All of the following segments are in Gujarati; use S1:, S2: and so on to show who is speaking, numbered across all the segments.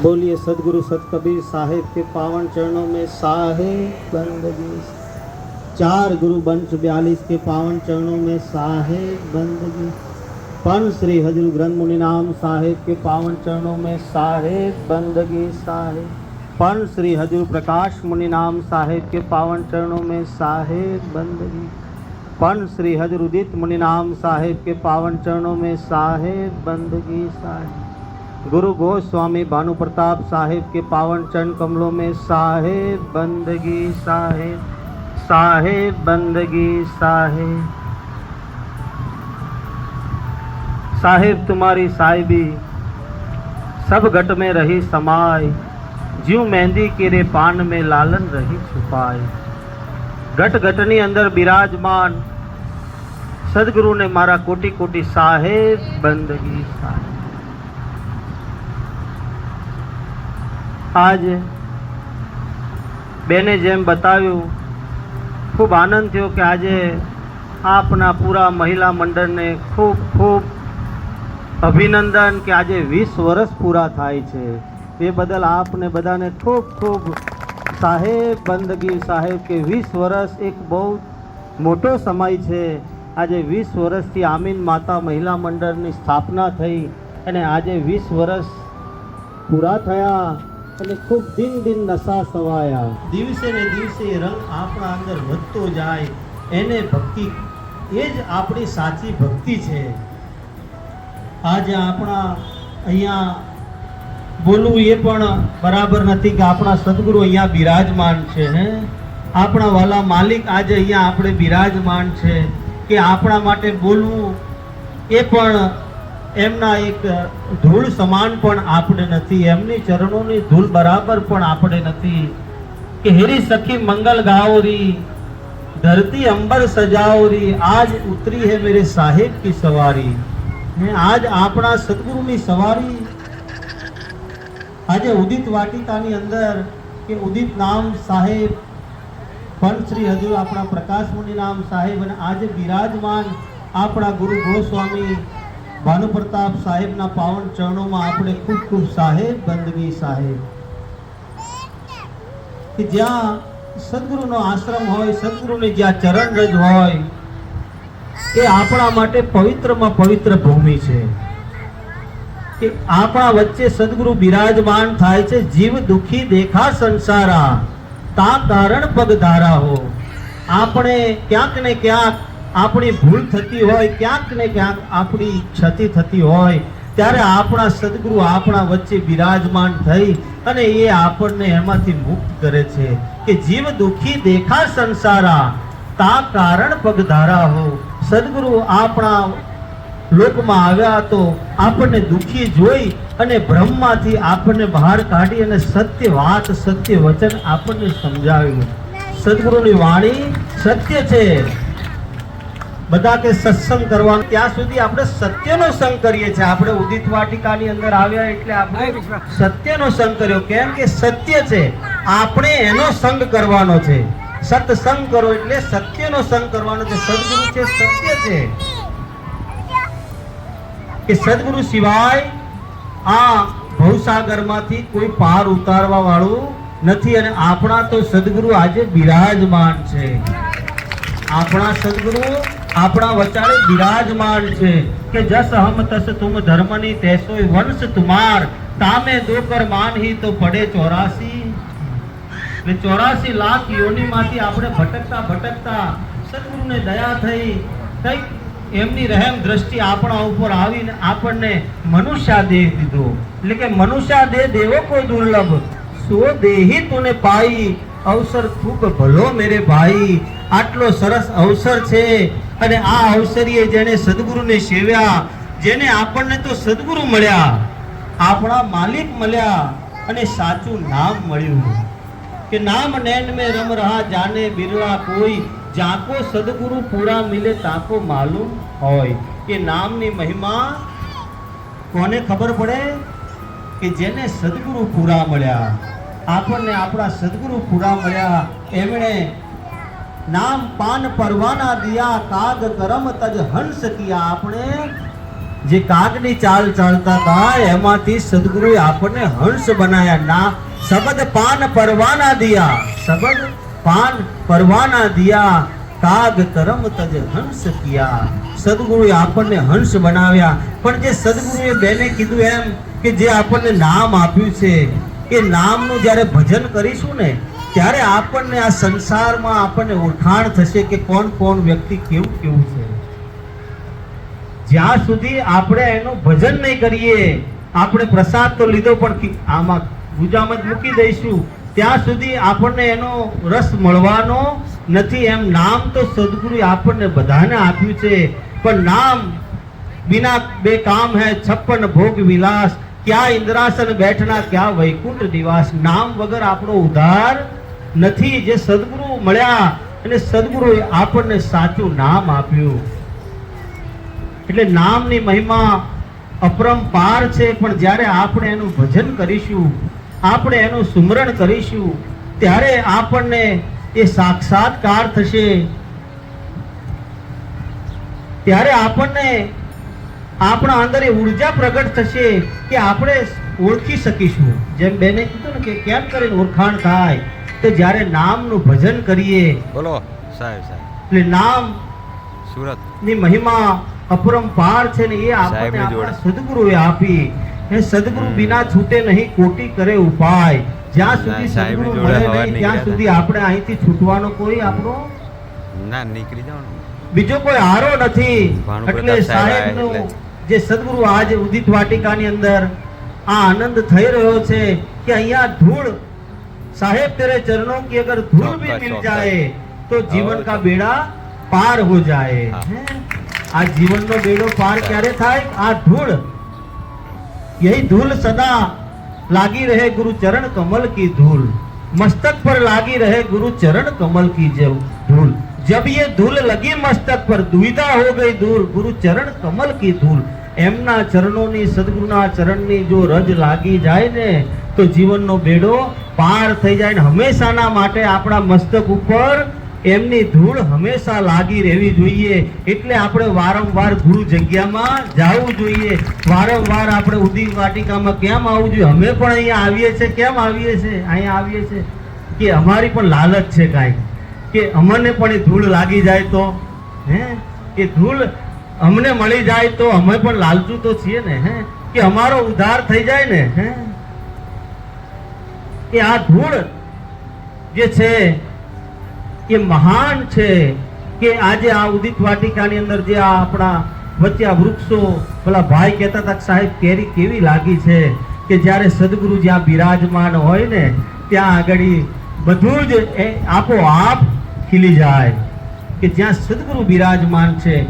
S1: बोलिए सदगुरु सत कबीर साहेब के पावन चरणों में साहेब बंदगी। चार गुरु वंश 42 के पावन चरणों में साहेब बंदगी। पंच श्री हजूर ग्रंथ मुनि नाम साहेब के पावन चरणों में साहेब बंदगी साहेब। पंच श्री हजूर प्रकाश मुनि नाम साहेब के पावन चरणों में साहेब बंदगी। पंच श्री हजूर उदित मुनि नाम साहेब के पावन चरणों में साहेब बंदगी साहेब। गुरु गोस्वामी भानु प्रताप साहेब के पावन चरण कमलों में साहेब बंदगी साहेब साहेब बंदगी साहेब। साहेब तुम्हारी साहिबी सब घट में रही समाय, ज्यों मेहंदी के रे पान में लालन रही छुपाए। घट घटनी अंदर विराजमान सदगुरु ने मारा कोटि कोटि साहेब बंदगी साहेब। आज बेने जेम बताव्યું खूब आनंद थयो कि आज आपना पूरा महिला मंडल ने खूब खूब अभिनंदन कि आज 20 वर्ष पूरा थाय छे। ते बदल आपने बधाने खूब खूब साहेब बंदगी साहेब के 20 वर्ष एक बहुत मोटो समय छे। आज 20 वर्ष थी आमीन माता महिला मंडल की स्थापना थई अने आज 20 वर्ष पूरा थया અને ખૂબ દિન દિન નશા સવાયા। દિવસે ને દિવસે રંગ આપણા અંદર વધતો જાય એને ભક્તિ એ જ આપણી સાચી ભક્તિ છે। આજે આપણા અહીંયા બોલવું એ પણ બરાબર નથી કે આપણા સદગુરુ અહીંયા બિરાજમાન છે હે। આપણા વાલા માલિક આજે અહીંયા આપણે બિરાજમાન છે કે આપણા માટે બોલવું એ પણ એમના એક ધૂળ સમાન પણ આપણે નથી, એમની ચરણોની ધૂળ બરાબર પણ આપણે નથી કે હેરી સખી મંગલ ગાઓ રી ધરતી અંબર સજાઓ રી आज उतरी है मेरे साहेब की सवारी। आज આપણા સદગુરુની સવારી આજે ઉદિત વાટિકાની અંદર કે ઉદિત નામ સાહેબ पंच श्री हजूर આપણા પ્રકાશ મુનિ નામ સાહેબ અને આજે બિરાજમાન આપણા ગુરુ ગોસ્વામી भानु प्रताप साहेब ना पावन चरणों में आपणे खूब खूब साहेब बंदगी साहेब कि ज्या सदगुरु नो आश्रम होय सदगुरु ने ज्या चरण रज होय ए आपणा माटे पवित्र में पवित्र भूमि छे कि आपणा वच्चे सदगुरु बिराजमान थाय छे। जीव दुखी देखा संसारा ता कारण पग धारा हो। आपणे क्यांक ने क्यांक આપણી ભૂલ થતી હોય ક્યાંક ને ક્યાંક આપણી ક્ષતિ થતી હોય ત્યારે આપણા સદગુરુ આપણા વચ્ચે બિરાજમાન થઈ અને એ આપણને એમાંથી મુક્ત કરે છે કે જીવ દુખી દેખા સંસારા તા કારણ પગધારા હો। સદગુરુ આપણા લોકમાં આવ્યા તો આપણને દુખી જોઈ અને ભ્રમમાંથી આપણને બહાર કાઢી અને સત્ય વાત સત્ય વચન આપણને સમજાવ્યું। સદગુરુની વાણી સત્ય છે। બધા કે સત્સંગ કરવાનો ત્યાં સુધી આપણે સત્યનો સંગ કરીએ છીએ। આપણે ઉદિત વાટિકાની અંદર આવ્યા એટલે આપણે સત્યનો સંગ કર્યો કેમ કે સત્ય છે આપણે એનો સંગ કરવાનો છે। સત્સંગ કરો એટલે સત્યનો સંગ કરવાનો છે। સદગુરુ છે સત્ય છે કે સદગુરુ સિવાય આ ભવસાગરમાંથી કોઈ પાર ઉતારવા વાળું નથી અને આપણા તો સદગુરુ આજે બિરાજમાન છે। આપણા સદગુરુ આપણા વચારે બિરાજમાન છે કે જસ હમ તસ तुम धर्मनी तैसोय वंश तुम्हार तामे दोकर मान ही तो पड़े 84। 84 लाख योनि माथी આપણે ભટકતા ભટકતા સદગુરુને દયા થઈ કઈક એમની રહેમ દ્રષ્ટિ આપણા ઉપર આવીને આપણને મનુષ્ય દેહ દીધો એટલે કે મનુષ્ય દેહ દેવો કોઈ દુર્લભ સો દેહી તુને પાઈ અવસર ખૂબ ભલો મેરે ભાઈ। આટલો સરસ અવસર છે અને આ અવસરીએ જેને સદગુરુને સેવ્યા જેને આપણને તો સદગુરુ મળ્યા આપણા માલિક મળ્યા અને સાચું નામ મળ્યું કે નામ नैन में रम रहा जाने बिरला कोई जाको सदगुरु पूरा मिले ताको मालूम होय। કે નામની મહિમા કોને ખબર પડે કે જેને સદગુરુ પૂરા મળ્યા આપણને આપણા સદગુરુ પૂરા મળ્યા એમણે नाम पान परवाना दिया काग करम तज हंस किया। आपने જે કાગની ચાલ ચાલતા હતા એમાંથી સદગુરુએ આપણને હંસ બનાયા. ના શબ્દ પાન પરવાના દિયા, શબ્દ પાન પરવાના દિયા, કાગ કરમ તજ હંસ કિયા. સદગુરુએ આપણને હંસ બનાવ્યા. પણ જે સદગુરુએ બેને કીધું એમ કે જે આપણને નામ આપ્યું છે એ નામનું જ્યારે ભજન કરીશું ને ત્યારે આપણને આ સંસારમાં આપણને ઓળખાણ થશે કે કોણ કોણ વ્યક્તિ કેવું કેવું છે. જ્યાં સુધી આપણે એનું ભજન નહીં કરીએ, આપણે પ્રસાદ તો લીધો પણ આમાં ગુજામાં જ મૂકી દઈશું, ત્યાં સુધી આપણને એનો રસ મળવાનો નથી. એમ નામ તો સદગુરુએ આપણને બધાને આપ્યું છે, પણ નામ બિના બે કામ હૈ 56 ભોગ વિલાસ, ક્યાં ઇન્દ્રાસન બેઠના ક્યાં વૈકુંઠ નિવાસ. નામ વગર આપણો ઉદ્ધાર નથી. જે સદગુરુ મળ્યા અને સદગુરુએ આપણને સાચું નામ આપ્યું. એટલે નામની મહિમા અપરંપાર છે. પણ જ્યારે આપણે એનું ભજન કરીશું, આપણે એનું સુમરણ કરીશું, ત્યારે આપણને એ સાક્ષાત્કાર થશે. ત્યારે આપણને આપણા અંદર એ ઉર્જા પ્રગટ થશે કે આપણે ઓળખી શકીશું. જેમ બેને કીધું ને કે કેમ કરીને ઓળખાણ થાય, તો જ્યારે નામનું ભજન કરીએ.
S2: બોલો સાહેબ સાહેબ.
S1: એટલે નામ
S2: સુરત
S1: ની મહિમા અપરંપાર છે ને એ આપણને આપણા સદગુરુએ આપી. એ સદગુરુ બિના છૂટે નહીં કોટી કરે ઉપાય. જ્યાં સુધી સદગુરુ મળે નહીં ત્યાં સુધી આપણે અહીંથી છૂટવાનો કોઈ આપણો
S2: ના નીકળી જાવ
S1: બીજો કોઈ હારો નથી. એટલે સાહેબનું જે સદગુરુ આજે ઉદિત વાટિકાની અંદર આ આનંદ થઈ રહ્યો છે કે અહીંયા ધૂળ साहेब तेरे चरणों की अगर धूल भी मिल जाए तो जीवन का बेड़ा पार हो जाए. आ जीवन नो बेड़ो पार क्यारे थाय? आ धूल, यही धूल सदा लागी रहे गुरु चरण कमल की धूल, मस्तक पर लागी रहे गुरु चरण कमल की धूल. जब ये धूल लगी मस्तक पर दुविधा हो गई दूर, गुरु चरण कमल की धूल. एमना चरणों सदगुरुना चरणनी जो रज लागी जाए ने तो जीवननो बेड़ो पार થઈ જાય ને હંમેશાના માટે આપણા મસ્તક ઉપર એમની ધૂળ હંમેશા લાગી રહેવી જોઈએ. એટલે આપણે વારંવાર ગુરુ જગ્યામાં જવું જોઈએ. વારંવાર આપણે ઉદિત વાટિકામાં કેમ આવવું જોઈએ? અમે પણ અહીંયા આવીએ છીએ. કેમ આવીએ છીએ? અહીંયા આવીએ છીએ કે અમારી પણ લાલચ છે કાંઈ, કે અમને પણ એ ધૂળ લાગી જાય તો એ ધૂળ અમને મળી જાય તો અમે પણ લાલચું તો છીએ ને, કે અમારો ઉદ્ધાર થઈ જાય ને. કે આ ધૂળ જે છે એ મહાન છે. કે આજે આ ઉદિત વાટિકાની અંદર જે આ આપણા વચ્ચે આ વૃક્ષો, પેલા ભાઈ કહેતા હતા સાહેબ કેરી કેવી લાગી છે, કે જ્યારે સદગુરુ જ્યાં બિરાજમાન હોય ને ત્યાં આગળ બધું જ આપોઆપ ખીલી જાય. કે જ્યાં સદગુરુ બિરાજમાન છે.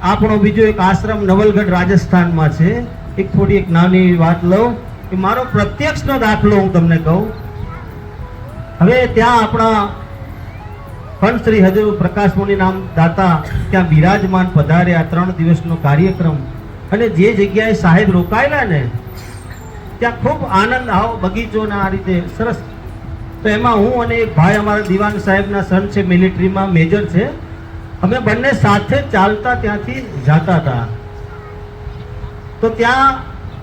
S1: આપણો બીજો એક આશ્રમ નવલગઢ રાજસ્થાનમાં છે. એક થોડી એક નાની વાત લઉં કે મારો પ્રત્યક્ષનો દાખલો હું તમને કહું. હવે ત્યાં આપણા પંચ શ્રી હજુર પ્રકાશ મુનિ નામ દાતા ત્યાં બિરાજમાન પધાર્યા. 3 દિવસનો કાર્યક્રમ. અને જે જગ્યાએ સાહેબ રોકાયેલા ને ત્યાં ખૂબ આનંદ આવો બગીચો ને આ રીતે સરસ. તો એમાં હું અને એક ભાઈ અમારા દિવાન સાહેબના સન છે, મિલિટરીમાં મેજર છે, અમે બંને સાથે ચાલતા ત્યાંથી જતા હતા. તો ત્યાં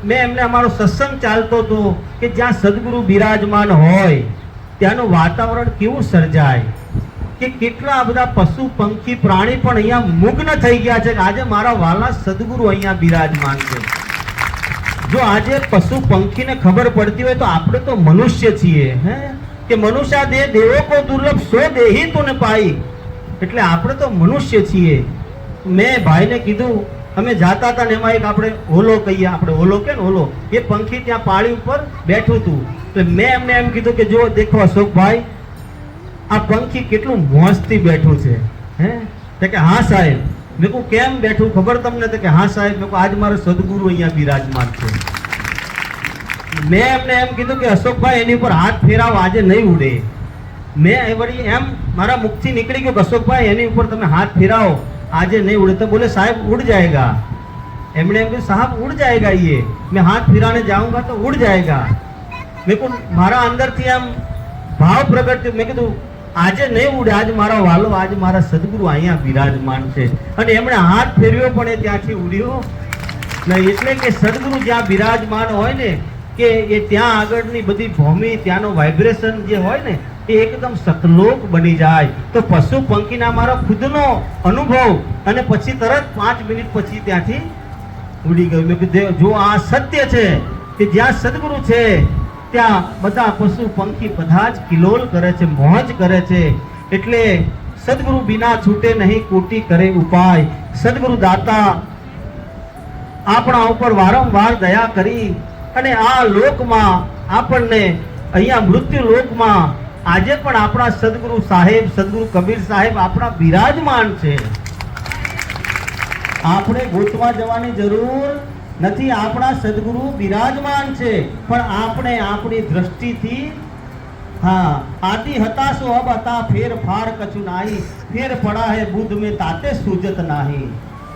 S1: મેં એમને અમારો સત્સંગ ચાલતો હતો કે જ્યાં સદગુરુ બિરાજમાન હોય ત્યાંનું વાતાવરણ કેવું સર્જાય, કે કેટલા બધા પશુ પંખી પ્રાણી પણ અહીંયા મુગ્ન થઈ ગયા છે કે આજે મારા વાલા સદગુરુ અહીંયા બિરાજમાન છે. જો આજે પશુ પંખીને ખબર પડતી હોય તો આપણે તો મનુષ્ય છીએ, કે મનુષ્ય દેહ દેવો કો દુર્લભ સો દેહી તો ને પાઈ. એટલે આપણે તો મનુષ્ય છીએ. મેં ભાઈને કીધું, અમે જાતા હતા ને એમાં એક આપણે ઓલો કહીએ, આપણે ઓલો કે ને ઓલો, એ પંખી ત્યાં પાળી ઉપર બેઠું હતું. તો મેં એમને એમ કીધું કે જો દેખો અશોકભાઈ, આ પંખી કેટલું મોજથી બેઠું છે. તો કે હા સાહેબ. મેં કહું કેમ બેઠું ખબર તમને? તો કે હા સાહેબ. મેં કહું આજ મારો સદગુરુ અહીંયા બિરાજમાન છે. મેં એમને એમ કીધું કે અશોકભાઈ એની ઉપર હાથ ફેરાવો, આજે નહીં ઉડે. મેં વળી એમ મારા મુખથી નીકળી ગયો, અશોકભાઈ એની ઉપર તમે હાથ ફેરાવો, આજે नहीं उड़े. तो बोले साहब उड़ जाएगा. एमने एम साहब उड़ जाएगा ये, मैं हाथ फिराने जाऊंगा तो उड़ जाएगा. मेरे को मारा अंदर थी आम भाव प्रगट. मैं कीधुं આજે નહીં ઉડે, આજ મારા વાલો, આજ મારા સદગુરુ અહીંયા બિરાજમાન છે. અને એમણે હાથ ફેરવ્યો પણ એ ત્યાંથી ઉડ્યો નહીં, એટલે કે સદગુરુ જ્યાં બિરાજમાન હોય ને કે એ ત્યાં આગળની બધી ભૂમિ, ત્યાંનો વાઇબ્રેશન જે હોય ને એ એકદમ સતલોક બની જાય. તો પશુ પંખીના મારો ખુદનો અનુભવ, અને પછી તરત 5 મિનિટ પછી ત્યાંથી ઉડી ગયું. મેં કીધું જો આ સત્ય છે કે જ્યાં સદગુરુ છે ત્યાં બધા પશુ પંખી બધા જ કિલોલ કરે છે, મોજ કરે છે. એટલે સદગુરુ બિના છૂટે નહીં કોટી કરે ઉપાય. સદગુરુ દાતા આપણા ઉપર વારંવાર દયા કરી અને આ લોકમાં આપણને અહીંયા મૃત્યુ લોકમાં આજે પણ આપણા સદગુરુ સાહેબ, સદગુરુ કબીર સાહેબ આપણા બિરાજમાન છે. આપણે ગોતવા જવાની જરૂર નથી, આપણા સદગુરુ બિરાજમાન છે. પણ આપણે આપણી દ્રષ્ટિથી આદિ હતા સો અબ હતા ફેરફાર કછું નાહી, ફેર પડા હે બુદ્ધ में તાતે સૂજત નાહી.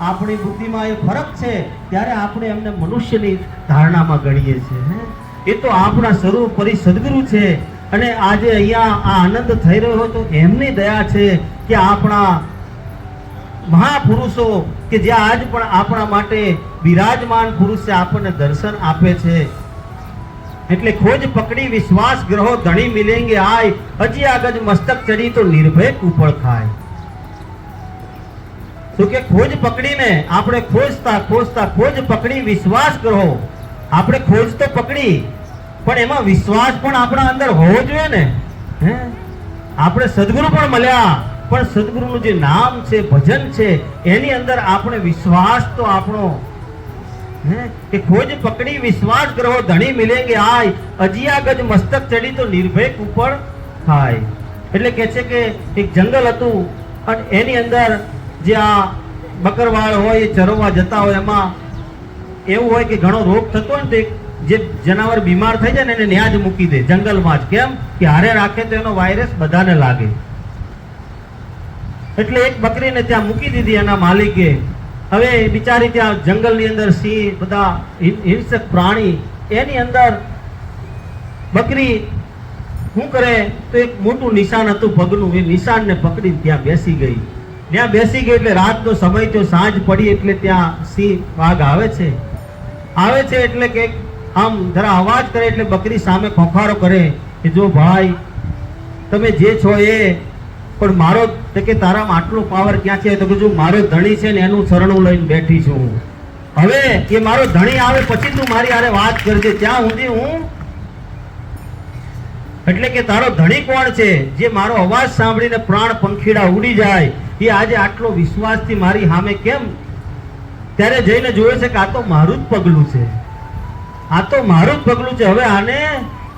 S1: આપણી બુદ્ધિમાં એ ફરક છે ત્યારે આપણે એમને મનુષ્યની ધારણામાં ગણીએ છીએ. એ તો આપણા સર્વોપરી સદગુરુ છે. અને આજે અહીંયા આ આનંદ થઈ રહ્યો હતો એમની દયા છે કે આપણા મહાપુરુષો કે જે આજ પણ આપણા માટે બિરાજમાન પુરુષે આપણને દર્શન આપે છે. એટલે ખોજ પકડી વિશ્વાસ ગ્રહો ધણી મિલેંગે આય, હજી આગળ મસ્તક ચડી તો નિર્ભય કુપળ ખાય. તો કે ખોજ પકડીને આપણે ખોજતા ખોજ પકડી વિશ્વાસ ગ્રહો, આપણે ખોજ તો પકડી પણ એમાં વિશ્વાસ પણ આપણા અંદર હોવો જોઈએ ને. આપણે સદગુરુ પણ મળ્યા પણ સદગુરુનું જે નામ છે, ભજન છે, એની અંદર આપણે વિશ્વાસ તો આપણો કે ખોજ પકડી વિશ્વાસ ગ્રહો ધણી મિલેંગે આય, અજિયા ગજ મસ્તક ચડી તો નિર્ભય કુપળ ખાય. એટલે કે છે કે એક જંગલ હતું અને એની અંદર જે આ બકરવાળ હોય એ ચરવા જતા હોય, એમાં એવું હોય કે ઘણો રોગ થતો હોય ને તો જે જનાવર બીમાર થઈ જાય ને એને ન્યા જ મૂકી દે જંગલમાં જ. કેમ કે હારે રાખે તો એનો વાયરસ બધાને લાગે. એટલે એક બકરીને ત્યાં મૂકી દીધી એના માલિકે. હવે બિચારી ત્યાં જંગલની અંદર સિંહ, બધા હિંસક પ્રાણી, એની અંદર બકરી શું કરે તો એક મોટું નિશાન હતું પગનું, એ નિશાનને પકડીને ત્યાં બેસી ગઈ. ત્યાં બેસી ગઈ એટલે રાતનો સમય થયો, સાંજ પડી એટલે ત્યાં સિંહ વાઘ આવે છે એટલે કે આમ જરા અવાજ કરે એટલે બકરી સામે ખોખારો કરે કે જો ભાઈ તમે જે છો એ, પણ મારો કે તારામાં આટલો પાવર ક્યાં છે? તો કે જો મારો ધણી છે ને એનું શરણું લઈને બેઠી છું. હવે એ મારો ધણી આવે પછી તું મારી હારે વાત કરજે, ત્યાં સુધી હું. એટલે કે તારો ધણી કોણ છે? જે મારો અવાજ સાંભળીને પ્રાણ પંખીડા ઉડી જાય, એ આજે આટલો વિશ્વાસથી મારી સામે કેમ? ત્યારે જઈને જોયે છે કે આ તો મારું જ પગલું છે, આ તો મારું જ પગલું છે. હવે આને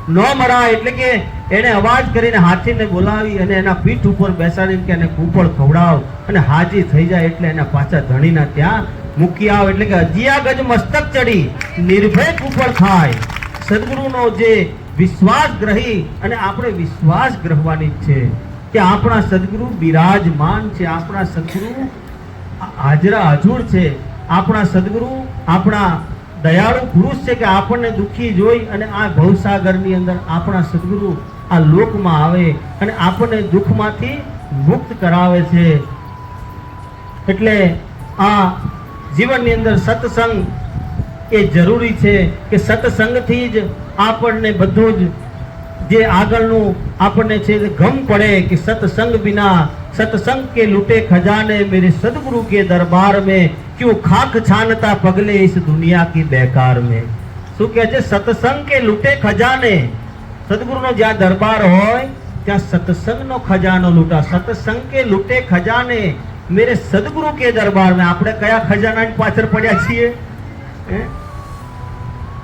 S1: ન મરાય એટલે કે એને અવાજ કરીને હાથીને બોલાવી અને એના પીઠ ઉપર બેસાડીને કે એને કુપળ ખવડાવ અને હાજી થઈ જાય એટલે એના પાછા ધણીના ત્યાં મૂકી આવ. એટલે કે અજિયા ગજ મસ્તક ચડી નિર્ભય કુપળ ખાય. સદગુરુનો જે વિશ્વાસ ગ્રહી અને આપણે વિશ્વાસ ગ્રહવાની છે કે આપણા સદગુરુ બિરાજમાન છે, આપણા સદગુરુ હાજરા હજુર છે, આપણા સદગુરુ આપણા દયાળુ પુરુષ છે કે આપણને દુઃખી જોઈ અને આ ભવસાગરની અંદર આપણા સદગુરુ આ લોકમાં આવે અને આપણને દુઃખમાંથી મુક્ત કરાવે છે. એટલે આ જીવનની અંદર સત્સંગ એ જરૂરી છે કે સત્સંગથી જ આપણને બધું જ જે આગળનું આપણને છે ગમ પડે કે સત્સંગ બિના सत्संग के लुटे खजाने मेरे सदगुरु के दरबार में क्यों खाक छानता पगले इस दुनिया की बेकार में. શું કહે છે? સત્સંગ કે લૂટે ખજાને, સદગુરુનો જ્યાં દરબાર હોય ત્યાં સત્સંગનો ખજાનો લૂંટા. સત્સંગ કે લૂટે ખજાને મેરે સદગુરુ કે દરબાર में. આપણે કયા ખજાનાની પાછળ પડ્યા છીએ?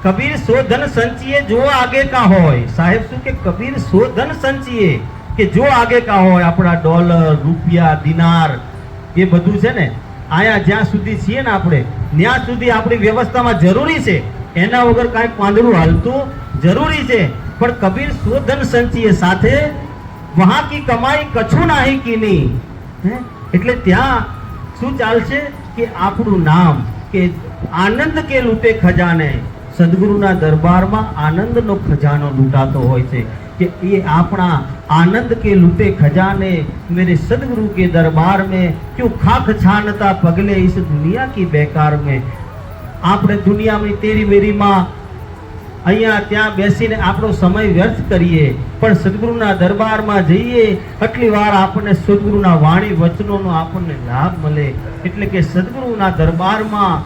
S1: કબીર સો ધન સંચિએ જો આગે કા હોય. સાહેબ શું કે કબીર સો ધન સંચિએ કે જો આગે કા હોય. આપણા ડોલર, રૂપિયા, દિનાર એ બધું છે ને આયા જ્યાં સુધી છીએ ને આપણે ત્યાં સુધી આપણી વ્યવસ્થામાં જરૂરી છે, એના વગર કાંઈ પાંદડું હાલતું જરૂરી છે. પણ કબીર સો ધન સંચિએ સાથે વહાં કી કમાઈ કછું નાહી કીની. એટલે ત્યાં શું ચાલશે કે આપણું નામ કે આનંદ કે લૂટે ખજાને. સદગુરુના દરબારમાં આનંદનો ખજાનો લૂંટાતો હોય છે कि ये अपना आनंद के लूटे खजाने मेरे सदगुरु के दरबार में क्यों खाक छानता पगले इस दुनिया की बेकार में. આપણે દુનિયાની તેરી મેરીમાં અહીંયા ત્યાં બેસીને આપણો સમય વ્યર્થ કરીએ, પણ સદગુરુના દરબારમાં જઈએ એટલી વાર આપણને સદગુરુના વાણી વચનોનો આપણને લાભ મળે. એટલે કે સદગુરુના દરબારમાં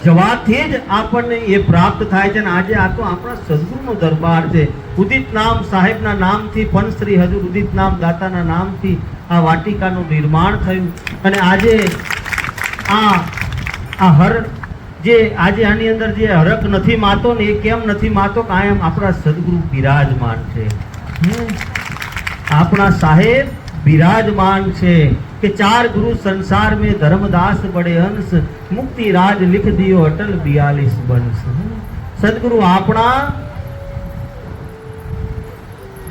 S1: જવાથી જ આપણને એ પ્રાપ્ત થાય છે. અને આજે આ તો આપણા સદગુરુનો દરબાર છે. ઉદિત નામ સાહેબના નામથી, પંચશ્રી હજુર ઉદિત નામ દાતાના નામથી આ વાટિકાનું નિર્માણ થયું. અને આજે આ હર જે આજે આની અંદર જે હરક નથી માતો ને, એ કેમ નથી માતો? કાયમ આપણા સદગુરુ બિરાજમાન છે. આપણા સાહેબ બિરાજમાન છે કે ચાર ગુરુ સંસાર में धर्मदास बड़े अंश, मुक्ति राज लिख दियो अटल 42 वंश. સદગુરુ આપણા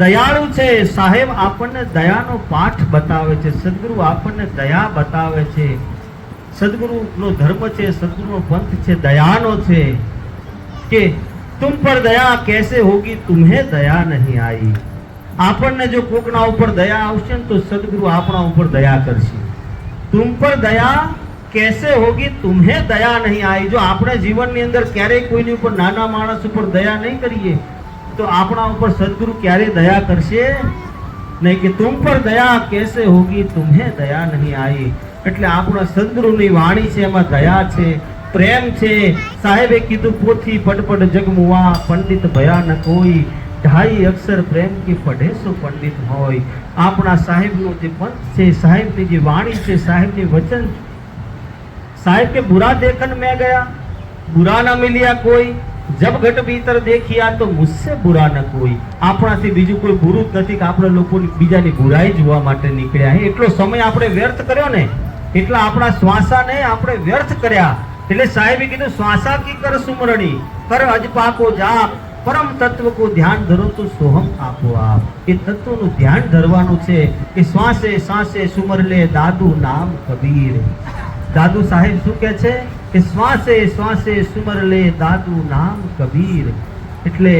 S1: દયાળુ છે. સાહેબ આપણને દયાનો પાઠ બતાવે છે. સદગુરુ આપણને દયા બતાવે છે. સદગુરુનો ધર્મ છે, સદગુરુનો પંથ છે, દયાનો છે કે तुम पर दया कैसे होगी तुम्हें दया नहीं आई. આપણને જો કોકના ઉપર દયા આવશે ને તો સદગુરુ આપણા ઉપર દયા કરશે. तुम पर दया कैसे होगी तुम्हें दया नहीं आई. જો આપણે જીવનની અંદર ક્યારેય કોઈની ઉપર, નાના માણસ ઉપર દયા નહીં કરીએ તો આપણા ઉપર સદગુરુ ક્યારે દયા કરશે નહીં. કે तुम पर दया कैसे होगी तुम्हें दया नहीं आई. એટલે આપણા સદગુરુની વાણી છે, એમાં દયા છે, પ્રેમ છે. સાહેબે કીધું પોથી પટપટ જગમુઆ, પંડિત ભયા ન કોઈ, ઢાઈ અક્ષર પ્રેમ કી પઢે સો પંડિત હોય. આપણા સાહેબનો જે પંથ છે, સાહેબની જે વાણી છે, સાહેબની વચન, સાહેબ કે બુરા દેખન મેં ગયા, બુરા ના મિલ્યા કોઈ, જબ ઘટ ભીતર દેખિયા તો મુझसे બુરા ન કોઈ. આપણાથી બીજું કોઈ બુરું જ નથી કે આપણે લોકોની બીજાની બુરાઈ જોવા માટે નીકળ્યા. એટલો સમય આપણે વ્યર્થ કર્યો ને, એટલા આપણા શ્વાસાને આપણે વ્યર્થ કર્યા. એટલે સાહેબે કીધું શ્વાસા કી કર સુમરણી, કર અજપાકો જાપ, પરમ તત્વ કો ધ્યાન ધરો તો સોહમ આપો આપ. એ તત્વનું ધ્યાન ધરવાનું છે કે શ્વાસે શ્વાસે સુમર લે દાદુ નામ કબીર. દાદુ સાહેબ શું કહે છે કે શ્વાસે શ્વાસે સુમર લે દાદુ નામ કબીર. એટલે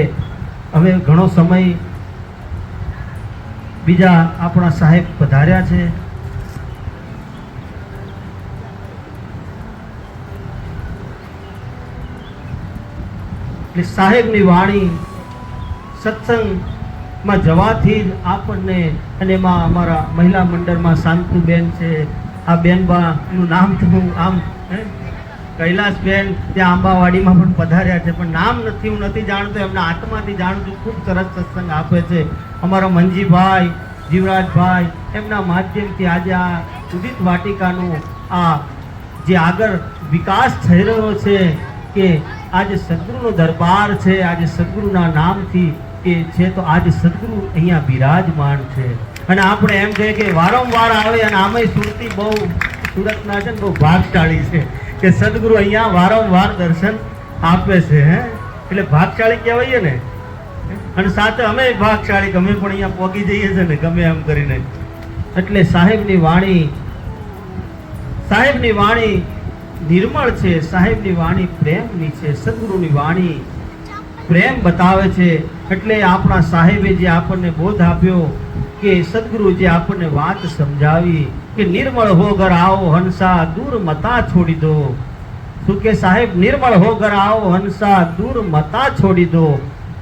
S1: હવે ઘણો સમય બીજા આપણા સાહેબ પધાર્યા છે. એટલે સાહેબની વાણી સત્સંગમાં જવાથી જ આપણને, અને એમાં અમારા મહિલા મંડળમાં શાંતુબેન છે, આ બેનબાનું નામ તો હું આમ કૈલાસબેન ત્યાં આંબાવાડીમાં પણ પધાર્યા છે, પણ નામ નથી, હું નથી જાણતો, એમના આત્માથી જાણું છું. ખૂબ સરસ સત્સંગ આપે છે. અમારા મંજીભાઈ, જીવરાજભાઈ, એમના માધ્યમથી આજે આ ઉદિત વાટિકાનું આ જે આગળ વિકાસ થઈ રહ્યો છે કે આજે સદગુરુનો દરબાર છે, આજે સદગુરુના નામથી કે છે, તો આજે સદગુરુ અહીંયા બિરાજમાન છે. અને આપણે એમ કહીએ કે વારંવાર આવે, અને આમાંય સુરતી બહુ, સુરતના છે ને બહુ ભાગશાળી છે કે સદગુરુ અહીંયા વારંવાર દર્શન આપે છે. એટલે ભાગશાળી કહેવાય ને. અને સાથે અમે ભાગશાળી, ગમે પણ અહીંયા પહોંચી જઈએ છીએ ને ગમે એમ કરીને. એટલે સાહેબની વાણી નિર્મળ છે, સાહેબની વાણી પ્રેમની છે, સદગુરુની વાણી પ્રેમ બતાવે છે. એટલે આપણા સાહેબે જે આપણને બોધ આપ્યો કે સદગુરુ જે આપણને વાત સમજાવી કે નિર્મળ હો ઘર આવો હંસા દૂર મતા છોડી દો. શું કે સાહેબ? નિર્મળ હો ઘર આવો હંસા દૂર મતા છોડી દો.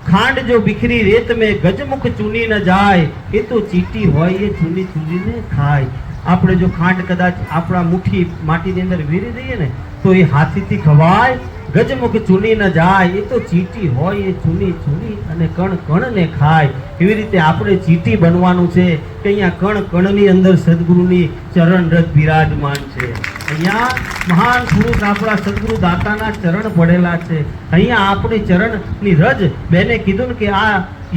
S1: ખાંડ જો બિખરી રેત में ગજમુખ ચૂની ન જાય, એ તો ચીટી હોય એ ચૂની ચૂનીને ખાય. આપણે જો ખાંડ કદાચ આપણા મુઠ્ઠી માટીની અંદર વીરી દઈએ ને તો એ હાથીથી ખવાય, ગજમુખ ચૂની ન જાય, એ તો ચીટી હોય એ ચૂની ચૂની અને કણ કણને ખાય. એવી રીતે આપણે ચીટી બનવાનું છે કે અહીંયા કણ કણની અંદર સદગુરુની ચરણ રજ બિરાજમાન છે. અહીંયા મહાન પુરુષ આપણા સદગુરુ દાતાના ચરણ પડેલા છે. અહીંયા આપણી ચરણની રજ બેને કીધું ને કે આ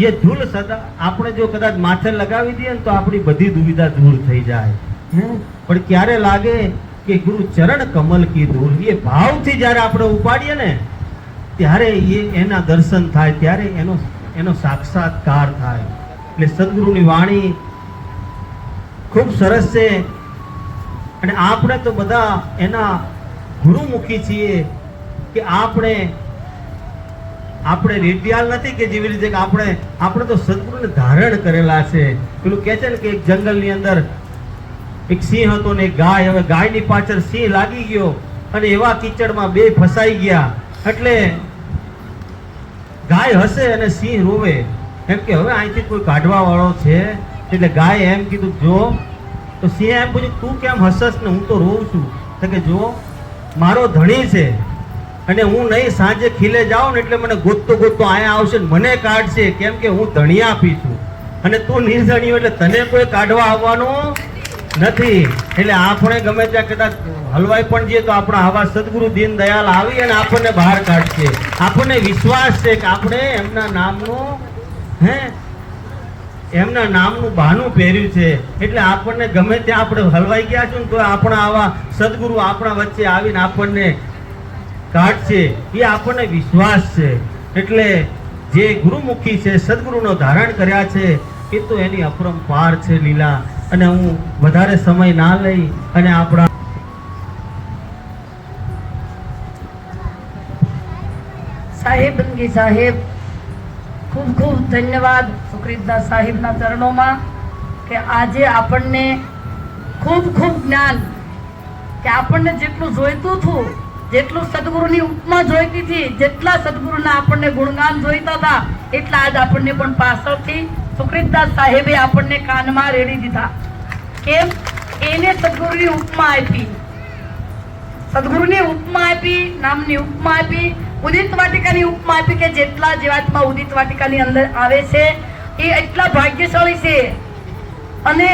S1: એ ધૂલ સદા આપણે જો કદાચ માથે લગાવી દઈએ ને તો આપણી બધી દુવિધા દૂર થઈ જાય. પણ ક્યારે લાગે કે ગુરુ ચરણ કમલ કી ધૂલ, એ ભાવથી જ્યારે આપણે ઉપાડીએ ને ત્યારે એના દર્શન થાય, ત્યારે એનો સાક્ષાત્કાર થાય. એટલે સદગુરુની વાણી ખૂબ સરસ છે. અને આપણે તો બધા એના ગુરુમુખી છીએ કે આપણે રેડિયાલ નથી કે જેવી રીતે કે આપણે તો સદગુરુને ધારણ કરેલા છે. પેલું કહે છે ને કે એક જંગલની અંદર એક સિંહ હતો ને એક ગાય. હવે ગાયની પાછળ સિંહ લાગી ગયો અને એવા કીચડમાં બે ફસાઈ ગયા. એટલે ગાય હસે અને સિંહ રોવે, એમ કે હવે અહીંથી કોઈ કાઢવા વાળો છે. એટલે ગાય એમ કીધું જો, તો સિંહ એમ પૂછ્યું તું કેમ હસસ ને હું તો રોઉં છું? તો કે જો મારો ધણી છે અને હું નહીં સાંજે ખીલે જાઉં ને એટલે મને ગોતતો ગોતતો અહીંયા આવશે ને મને કાઢશે, કેમ કે હું ધણિયા આપી છું અને તું નિર્ધણિયો એટલે તને કોઈ કાઢવા આવવાનું નથી. એટલે આપણે ગમે ત્યાં કદાચ હલવાઈ પણ જઈએ તો આપણા આવા સદગુરુ દીન દયાલ આવી અને આપણને બહાર કાઢશે. આપણને વિશ્વાસ છે કે આપણે એમના નામનું એમના નામનું બહાનું પહેર્યું છે. એટલે આપણને ગમે ત્યાં આપણે હલવાઈ ગયા છું ને તો આપણા આવા સદગુરુ આપણા વચ્ચે આવીને આપણને કાઢશે, એ આપણને વિશ્વાસ છે. એટલે જે ગુરુમુખી છે, સદગુરુનો ધારણ કર્યા છે, એ તો એની અપરંપાર છે લીલા. અને હું વધારે સમય ના લઈ અને આપણા
S3: સાહેબ બંદગી સાહેબ ખૂબ ખૂબ ધન્યવાદ સુખરીતદાસ સાહેબના ચરણોમાં કે આજે આપણને ખૂબ ખૂબ જ્ઞાન, કે આપણને જેટલું જોઈતું હતું, જેટલું સદગુરુની ઉપમા જોઈતી હતી, જેટલા સદગુરુના આપણને ગુણગાન જોઈતા હતા, એટલા આજ આપણને પણ પાછળથી સુખરીતદાસ સાહેબે આપણને કાનમાં રેડી દીધા. કેમ? એને સદગુરુની ઉપમા આપી, સદગુરુની ઉપમા આપી, નામની ઉપમા આપી, ઉદિત વાટિકાની ઉપમા આપી કે જેટલા જીવાત્મા ઉદિત વાટિકાની અંદર આવે છે એ એટલા ભાગ્યશાળી છે. અને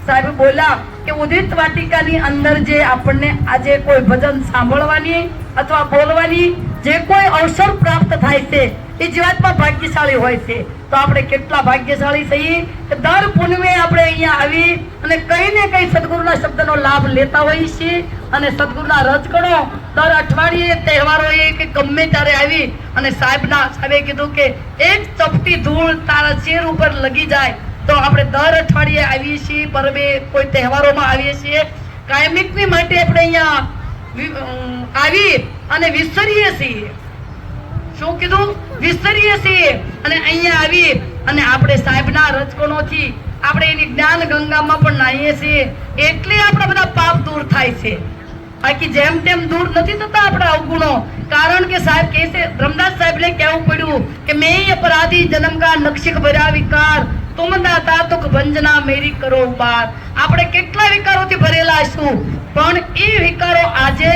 S3: સાહેબ બોલ્યા કે ઉદિત વાટિકાની અંદર જે આપણને આજે કોઈ ભજન સાંભળવાની અથવા બોલવાની જે કોઈ અવસર પ્રાપ્ત થાય છે એ જીવાત્મા ભાગ્યશાળી હોય છે. તો આપણે કેટલા ભાગ્યશાળી છીએ કે દર પૂનમે આપણે અહીંયા આવી અને કઈ ને કઈ સદગુરુના શબ્દનો લાભ લેતા હોઈએ છીએ. અને સદગુરુના રજકણો દર અઠવાડિયે તહેવારોએ કે ગમે ત્યારે આવી અને સાહેબે કીધું કે એક ચપટી ધૂળ તારા શેર ઉપર લગી જાય તો આપણે દર અઠવાડિયે આવીએ છીએ, પરબે કોઈ તહેવારોમાં આવીએ છીએ, કાયમિકની માટે આપણે અહીંયા આવી અને વિસરીએ છીએ. શું કીધું? વિસરીએ છીએ. અને અહીંયા આવી અને આપણે સાહેબના રજકણોથી આપણે એની જ્ઞાન ગંગામાં પણ નાહીએ છીએ, એટલે આપણા બધા પાપ દૂર થાય છે. બાકી જેમ તેમ દૂર નથી થતા આપણા અવગુણો. કારણ કે સાહેબ કહે છે, બ્રહ્મદાસ સાહેબને કહેવું પડ્યું કે મેં અપરાધી જન્મ કા નક્ષિક ભર્યા વિકાર, તુમ દાતા દુઃખ ભંજના મેરી કરો ઉબાર. આપણે કેટલા વિકારોથી ભરેલા છું, પણ એ વિકારો આજે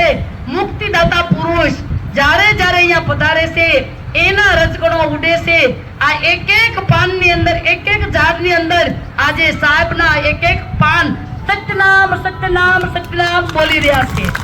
S3: મુક્તિદાતા પુરુષ જ્યારે જ્યારે અહીંયા પધારે છે એના રજકણો ઉડે છે. આ એક એક પાનની અંદર, એક એક ઝાડની અંદર આજે સાહેબના એક એક પાન સત્યનામ સત્યનામ સત્યનામ બોલી રહ્યા છે.